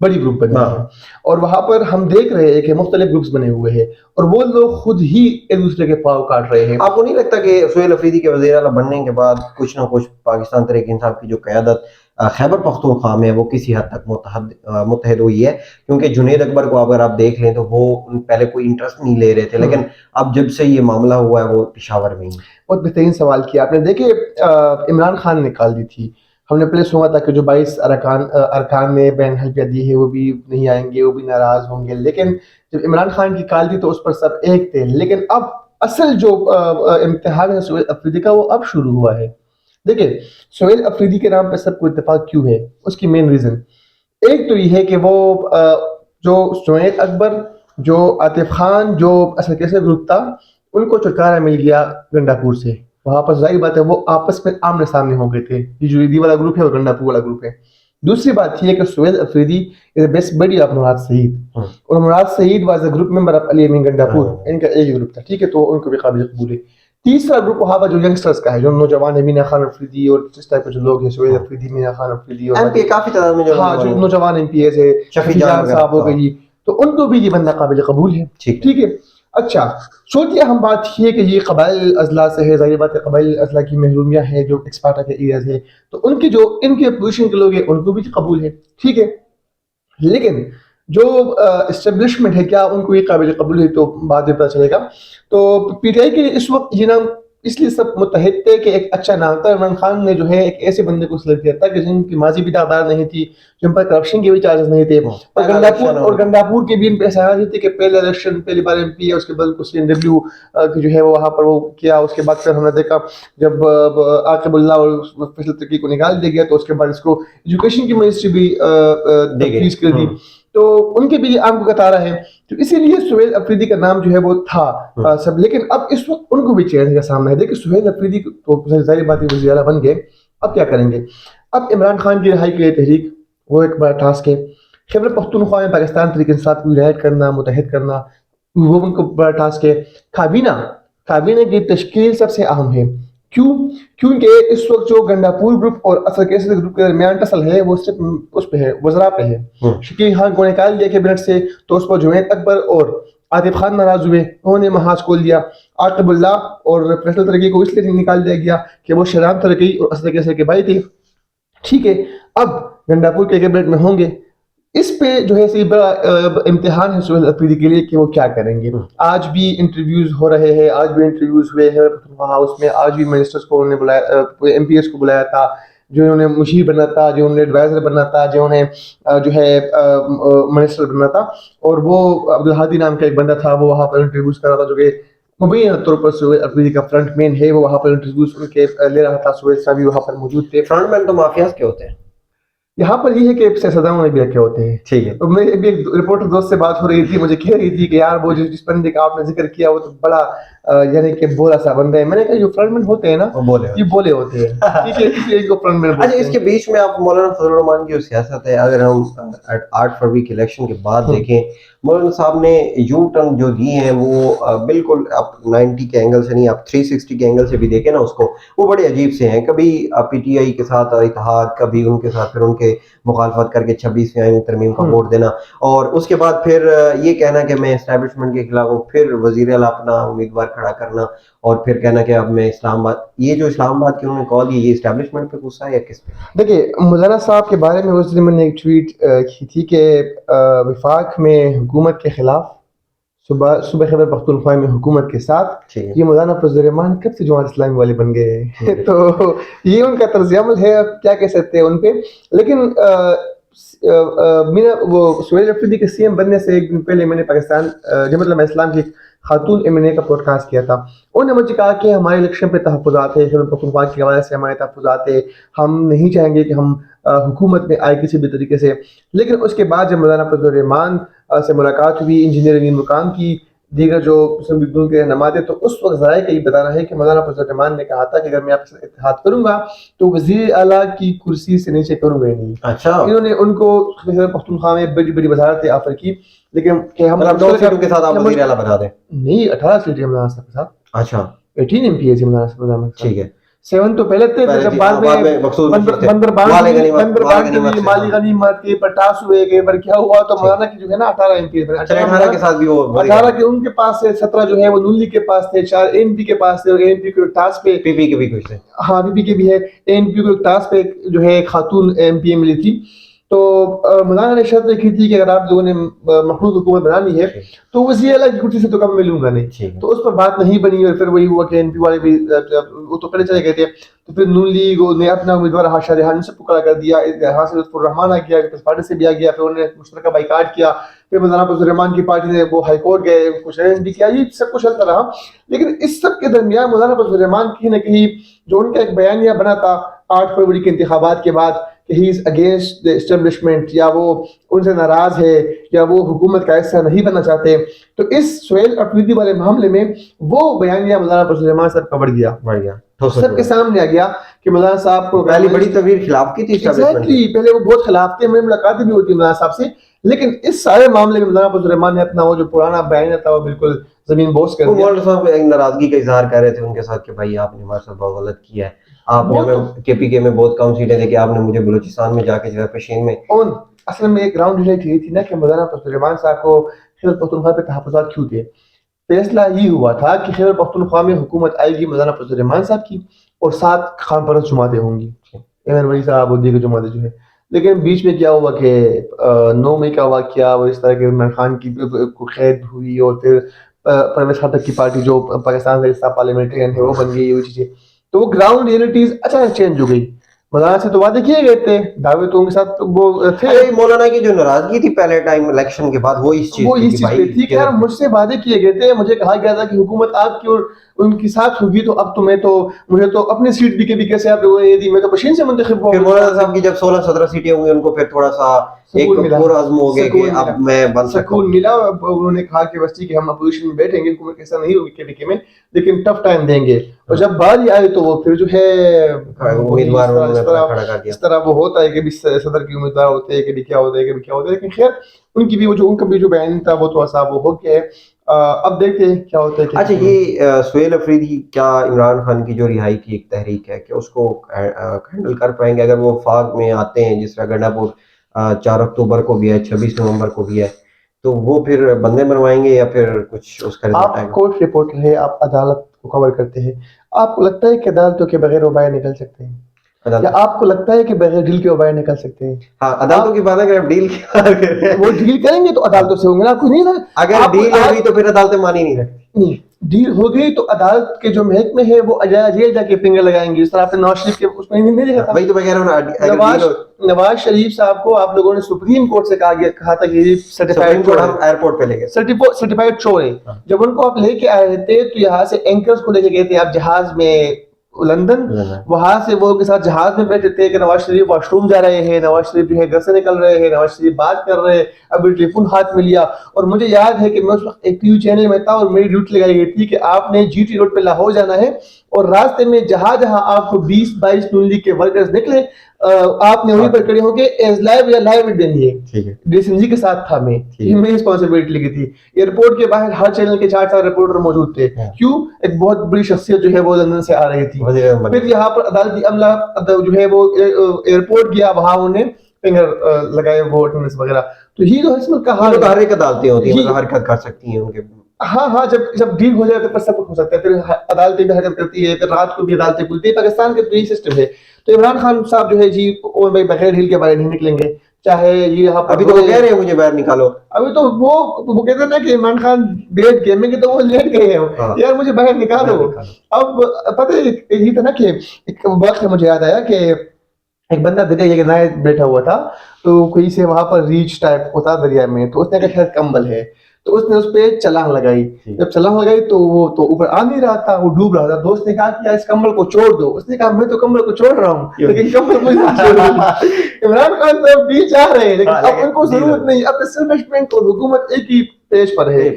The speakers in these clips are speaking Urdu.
بڑی گروپ بنے ہاں۔ ہیں، اور وہاں پر ہم دیکھ رہے ہیں کہ مختلف گروپس بنے ہوئے ہیں اور وہ لوگ خود ہی ایک دوسرے کے پاؤں کاٹ رہے ہیں۔ آپ کو نہیں لگتا کہ سہیل افریدی کے وزیر اعلیٰ بننے کے بعد کچھ نہ کچھ پاکستان تحریک انصاف کی جو قیادت خیبر پختونخوا میں وہ کسی حد تک متحد ہوئی ہے؟ کیونکہ جنید اکبر کو اگر آپ دیکھ لیں تو وہ پہلے کوئی انٹرسٹ نہیں لے رہے تھے، لیکن اب جب سے یہ معاملہ ہوا ہے وہ پشاور میں ہی۔ بہت بہترین سوال کیا آپ نے۔ دیکھیے عمران خان نے نکال دی تھی، ہم نے پہلے سنا تھا کہ جو 22 ارکان نے بین حلفیہ دی ہے وہ بھی نہیں آئیں گے، وہ بھی ناراض ہوں گے، لیکن جب عمران خان کی کال دی تو اس پر سب ایک تھے، لیکن اب اصل جو امتحان ہے سہیل افریدی کا وہ اب شروع ہوا ہے۔ دیکھیے سہیل افریدی کے نام پہ سب کو اتفاق کیوں ہے، اس کی مین ریزن ایک تو یہ ہے کہ وہ جو جنید اکبر، جو عاطف خان، جو اصل کیسے گروپ تھا، ان کو چھٹکارا مل گیا گنڈا پور سے۔ وہاں پر ظاہر بات ہے وہ آپس میں آمنے سامنے ہو گئے تھے، یہ جو یہ والا گروپ ہے اور گنڈا پور والا گروپ ہے۔ دوسری بات یہ ہے کہ Sohail Afridi is a best buddy of Murad Saeed, اور Murad Saeed was a group member of Ali Amin Gandapur, ان کا ایک ہی گروپ تھا، ٹھیک ہے، تو ان کو بھی قابل قبول ہے۔ تیسرا گروپ وہاں پر جو ینگسٹرز کا ہے، جو نوجوان ہے، مینا خان افریدی اور اس ٹائپ کے جو لوگ ہیں، سہیل افریدی، مینا خان افریدی، اور ایم پی کافی تعداد میں ہاں جو نوجوان ایم پی ایز ہے، شفیع جان صاحب ہو گئی، تو ان کو بھی یہ بندہ قابل قبول ہے، ٹھیک ہے۔ اچھا چوتھی اہم بات یہ کہ یہ قبائل اضلاع سے ہے، ظاہر بات ہے قبائل اضلاع کی محرومیہ ہے جو ایکسپارٹا کے ایریاز ہے، تو ان کے جو ان کے اپوزیشن کے لوگ ہیں ان کو بھی قبول ہے، ٹھیک ہے۔ لیکن جو اسٹیبلشمنٹ ہے کیا ان کو یہ قابل قبول ہے، تو بعد میں پتہ چلے گا۔ تو پی ٹی آئی کے اس وقت یہ نام اس لیے سب متحد تھے کہ ایک اچھا نام تھا، عمران خان نے جو ہے ایک ایسے بندے کو سلیکٹ کیا تھا کہ جن کی ماضی بھی داغدار نہیں تھی، جن پر کرپشن کے بھی چارجز نہیں تھے، اور گنڈا پور کے بھی ان پہ احساسات تھے کہ پہلے الیکشن پہلی بار ایم پی ہے، اس کے بعد کچھ NW جو ہے وہ وہاں پر وہ کیا، اس کے بعد پھر ہم نے دیکھا جب عاقب اللہ اور فیصل ترکی کو نکال دیا گیا تو اس کے بعد اس کو ایجوکیشن کی منسٹری بھی تفویض کر دی، تو ان کے بھی یہ عام کو کتارا ہے، تو اسی لیے سہیل افریدی کا نام جو ہے وہ تھا سب۔ لیکن اب اس وقت ان کو بھی چیلنج کا سامنا ہے۔ دیکھیں سہیل افریدی تو ظاہر بات ہے وزیر اعلیٰ بن گئے، اب کیا کریں گے؟ اب عمران خان کی رہائی کے لیے تحریک، وہ ایک بڑا ٹاسک ہے۔ خیبر پختونخوا میں پاکستان تحریک انصاف کو یونائٹ کرنا، متحد کرنا، وہ ان کو بڑا ٹاسک ہے۔ کابینہ کی تشکیل سب سے اہم ہے، کیوں؟ کیونکہ اس وقت جو گنڈا پور گروپ اور اصل کیسے گروپ کے درمیان ٹسل ہے وہ صرف اس پہ ہے، وزراء پہ ہے۔ شکیل خان کو نکال دیا کیبنٹ سے تو اس پر جنید اکبر اور عاطف خان ناراض ہوئے، انہوں نے محاذ کھول دیا۔ عاقب اللہ اور فیصل ترکی کو اس لیے نکال دیا گیا کہ وہ شیران ترکی اور اصل کیسے کے بھائی تھے، ٹھیک ہے۔ اب گنڈا پور کے کیبنٹ میں ہوں گے، اس پہ جو ہے صحیح بڑا امتحان ہے سہیل افریدی کے لیے کہ وہ کیا کریں گے۔ آج بھی انٹرویوز ہو رہے ہیں، آج بھی انٹرویوز ہوئے ہیں ہاؤس میں، آج بھی منسٹرز کو انہوں نے بلایا، ایم پی ایس کو بلایا تھا، جو انہوں نے مشیر بننا تھا، جو انہوں نے ایڈوائزر بننا تھا، جو انہیں جو ہے منسٹر بننا تھا، اور وہ عبدالہادی نام کا ایک بندہ تھا، وہ وہاں پر انٹرویوز کر رہا تھا، جو کہ مبینہ طور پر سہیل افریدی کا فرنٹ مین ہے، وہ وہاں پر انٹرویوز ان کے لے رہا تھا، سہیل صاحب بھی وہاں پر موجود تھے۔ فرنٹ مین تو مافیاز کے ہوتے ہیں، یہاں پر یہ ہے کہ سیاستدانوں نے بھی رکھے ہوتے ہیں، ٹھیک ہے۔ تو میری ابھی ایک رپورٹر دوست سے بات ہو رہی تھی، مجھے کہہ رہی تھی کہ یار وہ جس بندے کا آپ نے ذکر کیا وہ تو بڑا یعنی کہ بولا سا بندہ ہے۔ میں نے کہا جو فرنٹ مین ہوتے ہیں نا یہ بولے ہوتے ہیں، ٹھیک ہے، اس لیے ان کو فرنٹ مین بولتے ہیں۔ اچھا اس کے بیچ میں آپ مولانا فضل الرحمان کی جو سیاست ہے، اگر ہم 8 فروری کے الیکشن کے بعد دیکھیں، مولانا صاحب نے یو ٹرن جو دی ہیں وہ بالکل آپ 90 کے اینگل سے نہیں، آپ 360 کے اینگل سے بھی دیکھیں نا اس کو، وہ بڑے عجیب سے ہیں، کبھی پی ٹی آئی کے ساتھ اتحاد، کبھی ان کے ساتھ پھر ان کے مخالفت کر کے 26ویں آئین ترمیم کا ووٹ دینا، اور اس کے بعد پھر یہ کہنا کہ میں اسٹیبلشمنٹ کے خلاف ہوں، پھر وزیر اعلیٰ اپنا امیدوار کھڑا کرنا، اور پھر کہنا کہ اب میں اسلام آباد، یہ جو اسلام آباد کی انہوں نے کال دی، یہ اسٹیبلشمنٹ پہ غصہ ہے یا کس پہ؟ دیکھیے مولانا صاحب کے بارے میں اس دن میں نے ایک ٹویٹ کی تھی کہ وفاق میں حکومت کے خلاف، صبح خیبر پختونخوا میں حکومت کے ساتھ، یہ مولانا فضل الرحمان کب سے جماعت اسلامی والے بن گئے ہیں؟ تو یہ ان کا طرز عمل ہے، اب کیا کہہ سکتے ہیں ان پہ۔ لیکن وہ سہیل افریدی کے سی ایم بننے سے ایک دن پہلے میں نے پاکستان جماعت علماء اسلام کی خاتون M&A کا پوڈ کاسٹ کیا تھا، انہوں نے مجھے کہا کہ ہمارے الیکشن پہ تحفظات ہے، خیبر پختونخوا کے حوالے سے ہمارے تحفظات ہے، ہم نہیں چاہیں گے کہ ہم حکومت میں آئے کسی بھی طریقے سے۔ لیکن اس کے بعد جب مولانا فضل الرحمان سے ملاقات ہوئی، انجینئر امین مقام کی، دیگر جو مسلم لیگ کے رہنما تھے، تو اس وقت ذرائع کا یہ بتانا ہے کہ مولانا فضل الرحمان نے کہا تھا کہ اگر میں آپ کے ساتھ اتحاد کروں گا تو وزیر اعلیٰ کی کرسی سے نیچے کروں گا ہی نہیں۔ اچھا، انہوں نے ان کو خیبر پختونخوا میں بڑی بڑی وزارتیں آفر کی، لیکن کہ ہم 9 سیٹوں کے ساتھ آپ وزیر اعلیٰ بنا دیں؟ نہیں، 18 سیٹیں مولانا صاحب کے ساتھ، اچھا 18 MP ہے مولانا صاحب، ٹھیک ہے۔ 7 تو پہلے تھے، جب بعد میں بندربان مالی غنیمت کے پٹاس ہوئے گئے پر کیا ہوا تو مولانا کی جو ہے نا 18 ایم پی 18 کے ساتھ بھی وہ 18 کے ان کے پاس سے 17 جو ہے وہ نون لیگ کے پاس تھے، 4 اے این پی کے پاس تھے، اے این پی کو ٹاسک پہ پی پی کے بھی کچھ تھے، ہاں پی پی کے بھی ہے، اے این پی کو ٹاسک پہ جو ہے خاتون ایم پی اے ملی تھی. تو مولانا نے شرط رکھی تھی کہ اگر آپ لوگوں نے مخلوط حکومت بنانی ہے تو وزیر اعلیٰ کی کرسی سے تو کم میں لوں گا نہیں. تو اس پر بات نہیں بنی اور پھر وہی ہوا کہ این پی والے بھی وہ تو پہلے چلے گئے تھے. تو پھر نون لیگ نے اپنا امیدوار ہاشا ریحانی سے پکڑا کر دیا، یہاں سے لطف الرحمان آ گیا، پیپلز پارٹی سے بھی آ گیا، پھر انہوں نے مشترکہ بائیکاٹ کیا. پھر مولانا فضل الرحمان کی پارٹی نے وہ ہائی کورٹ گئے، کچھ ارینج بھی کیا، یہ سب کچھ چلتا رہا. لیکن اس سب کے درمیان مولانا فضل الرحمان کہیں نہ کہیں جو ان کا ایک بیانیہ بنا تھا 8 فروری کے انتخابات کے بعد کہ ہی از اگینسٹ دی اسٹیبلشمنٹ، یا وہ ان سے ناراض ہے یا وہ حکومت کا حصہ نہیں بننا چاہتے، تو اس سہیل افریدی والے معاملے میں وہ بیانیہ مولانا فضل الرحمان صاحب کا بڑھ گیا، سب کے سامنے آ گیا کہ مولانا صاحب کو پہلی بڑی تقریر خلاف کی تھی ایگزیکٹلی. پہلے وہ بہت خلاف تھے، میری ملاقاتیں بھی ہوتی مولانا صاحب سے، لیکن اس سارے معاملے میں مولانا فضل الرحمان نے اپنا وہ جو پرانا بیانیہ تھا وہ بالکل زمین بوس کر دیا. مولانا صاحب ایک ناراضگی کا اظہار کر رہے تھے ان کے ساتھ کہ بھائی آپ نے ہمارے ساتھ بہت غلط کیا ہے، آپ نے ہمیں کے پی کے میں بہت کم سیٹیں دی کہ آپ نے مجھے بلوچستان میں جا کے جو ہے پشین میں. اصل میں ایک گراؤنڈ ریلیٹ یہ تھی نا کہ مولانا فضل الرحمان صاحب کو خیبر پختونخوا پہ تحفظات کیوں تھے. فیصلہ یہ ہوا تھا کہ خیبر پختونخوا میں حکومت آئے گی مولانا فضل الرحمان صاحب کی اور 7 خان پرست جماعتیں ہوں گی، احمد ولی صاحب اور دیگر جماعتیں جو ہے. لیکن بیچ میں کیا ہوا کہ 9 مئی کا واقعہ اور اس طرح کے عمران خان کی قید ہوئی اور پھر پرویز خٹک کی پارٹی جو پاکستان سے حصہ پارلیمنٹرین ہے وہ بن گئی، یہ چیزیں. تو وہ گراؤنڈ ریئلٹیز اچانک چینج ہو گئی. مولانا سے تو وعدے کیے گئے تھے، دعوے تو ان کے ساتھ وہ تھے. مولانا کی جو ناراضگی تھی پہلے ٹائم الیکشن کے بعد وہ اس چیز پہ تھی کہ یار مجھ سے وعدے کیے گئے تھے، مجھے کہا گیا تھا کہ حکومت آپ کی اور ان کے ساتھ ہوگی، تو اب تو میں تو مجھے تو اپنی سیٹ بھی کبھی کیسے آپ لوگوں نے دی، میں تو پشین سے منتخب ہوا. پھر مولانا صاحب کی جب 16-17 سیٹیں ہوئی ان کو پھر تھوڑا سا ایک پور عزم ہو گیا کہ اب میں بن سکتا ہوں، سکون ملا. انہوں نے کہا کہ بس ٹھیک ہے ہم اپوزیشن میں بیٹھیں گے، حکومت ایسا نہیں ہوگی کے میں، لیکن ٹف ٹائم دیں گے. اور جب باری آئی تو وہ پھر جو ہے امیدوار کھڑا کر دیا. اس طرح وہ ہوتا ہے کہ صدر کی امیدوار ہوتے ہیں، کہ کیا ہوتا ہے کہ کیا ہوتا ہے. لیکن خیر ان کی بھی ان کا بھی جو بیان تھا وہ تھوڑا سا وہ ہو گیا ہے. اب دیکھتے ہیں کیا ہوتا ہے. اچھا یہ سہیل افریدی کیا عمران خان کی جو رہائی کی ایک تحریک ہے کہ اس کو ہینڈل کر پائیں گے اگر وہ وفاق میں آتے ہیں، جس طرح گنڈا پور 4 اکتوبر کو بھی ہے، 26 نومبر کو بھی ہے، تو وہ پھر بندے بنوائیں گے یا پھر کچھ اس کا آپ کورٹ رپورٹر ہے، آپ عدالت کو کور کرتے ہیں، آپ کو لگتا ہے کہ عدالتوں کے بغیر وہ باہر نکل سکتے ہیں یا آپ کو لگتا ہے کہ بغیر ڈیل کے وہ باہر نکل سکتے ہیں؟ ہاں عدالتوں کی بات ہے کہ ڈیل وہ ڈیل کریں گے تو عدالتوں سے ہوں گے نا. کچھ نہیں، اگر ڈیل ہوگی تو پھر عدالتیں مانی نہیں رکھتی. نہیں ڈیل ہو گئی تو عدالت کے جو محکمے ہیں وہ جیل جا کے فنگر لگائیں گے. اس طرح سے نواز شریف کے اس میں نہیں دیکھا وہی تو میں کہہ رہا ہوں، نواز شریف صاحب کو آپ لوگوں نے سپریم کورٹ سے کہا تھا کہ سرٹیفائیڈ چور ہم ایئرپورٹ پہ لے گئے، سرٹیفائیڈ چور ہے. جب ان کو آپ لے کے آئے تھے تو یہاں سے اینکرز کو لے کے گئے تھے آپ جہاز میں لندن، وہاں سے وہ کے ساتھ جہاز میں بیٹھے تھے کہ نواز شریف واش روم جا رہے ہیں، نواز شریف جو ہے گھر سے نکل رہے ہیں، نواز شریف بات کر رہے ہیں، ابھی ٹیلیفون ہاتھ میں لیا. اور مجھے یاد ہے کہ میں اس وقت ایک ٹی وی چینل میں تھا اور میری ڈیوٹی لگائی گئی تھی کہ آپ نے جی ٹی روڈ پہ لاہور جانا ہے اور راستے میں جہاں جہاں آپ کو 20-22 نون لیگ کے ورکرز نکلے آپ نے وہیں پر کھڑے ہو کے ایز لائیو یا لائیو دینی ہے. ڈی سی جی کے ساتھ تھا میں رسپانسبلٹی لگی تھی. ایئرپورٹ کے باہر ہر چینل کے 4 رپورٹر موجود تھے. کیوں؟ ایک بہت بڑی شخصیت جو ہے وہ لندن سے آ رہی تھی. پھر یہاں پر عدالتی عملہ جو ہے وہ ایئرپورٹ گیا، وہاں انہیں فنگر لگائے وہ اٹینڈنس وغیرہ. تو یہ جو ہے کا حال ہر ایک عدالتیں ہوتی ہیں، حرکت کر سکتی ہیں ان کے. ہاں جب ڈیل ہو جائے تو سب کچھ ہو سکتا ہے. پھر عدالتیں بھی حرکت کرتی ہے، پھر رات کو بھی عدالتیں کھلتی ہے. پاکستان کا تو یہی سسٹم ہے. تو عمران خان صاحب جو ہے جی اور بھائی بغیر ڈیل کے باہر نہیں نکلیں گے، چاہے یہ یہاں پر ابھی تو وہ کہہ رہے ہیں مجھے باہر نکالو. ابھی تو وہ کہتے ہیں نا کہ عمران خان بیٹھ گئے میں کہ تو وہ لیٹ گئے ہیں یار مجھے باہر نکالو. اب پتہ یہ تھا نا کہ ایک وقت مجھے یاد آیا کہ ایک بندہ دریا کے کنارے بیٹھا ہوا تھا، تو کوئی سے وہاں پر ریچ ٹائپ ہوتا دریا میں، تو اس نے کہا شاید کمبل ہے، تو اس نے اس پہ چھلانگ لگائی. جب چھلانگ لگائی تو وہ تو اوپر آ نہیں رہا تھا، وہ ڈوب رہا تھا. دوست نے کہا کہ اس کمبل کو چھوڑ دو. اس نے کہا میں تو کمبل کو چھوڑ رہا ہوں لیکن کمبل کو نہیں چھوڑ رہا. عمران خان تو بیچ آ رہے ہیں لیکن اب ان کو ضرورت نہیں. اب اسٹیبلشمنٹ اور حکومت ایک ہی پیج پر ہے.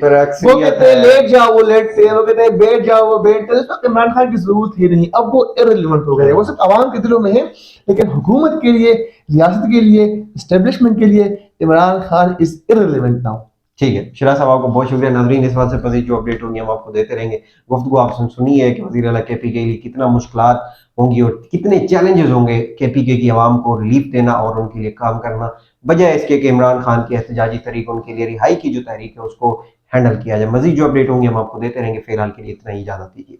وہ کہتے ہیں لیٹ جاؤ وہ لیٹتے ہیں، وہ کہتے ہیں بیٹھ جاؤ وہ بیٹھتے ہیں. اس وقت عمران خان کی ضرورت ہی نہیں. اب وہ irrelevant ہو گئے. وہ صرف عوام کے دلوں میں ہے لیکن حکومت کے لیے، ریاست کے لیے، اسٹیبلشمنٹ کے لیے عمران خان از irrelevant now. ٹھیک ہے شراز صاحب، آپ کو بہت شکریہ. ناظرین اس بات سے مزید جو اپڈیٹ ہوں گی ہم آپ کو دیتے رہیں گے. گفتگو آپ سے سنی ہے کہ وزیر اعلیٰ کے پی کے لیے کتنا مشکلات ہوں گی اور کتنے چیلنجز ہوں گے کے پی کے کی عوام کو ریلیف دینا اور ان کے لیے کام کرنا، بجائے اس کے کہ عمران خان کی احتجاجی تحریک ان کے لیے رہائی کی جو تحریک ہے اس کو ہینڈل کیا جائے. مزید جو اپڈیٹ ہوں گی ہم آپ کو دیتے رہیں گے. فی الحال کے لیے اتنا ہی، اجازت دیجیے.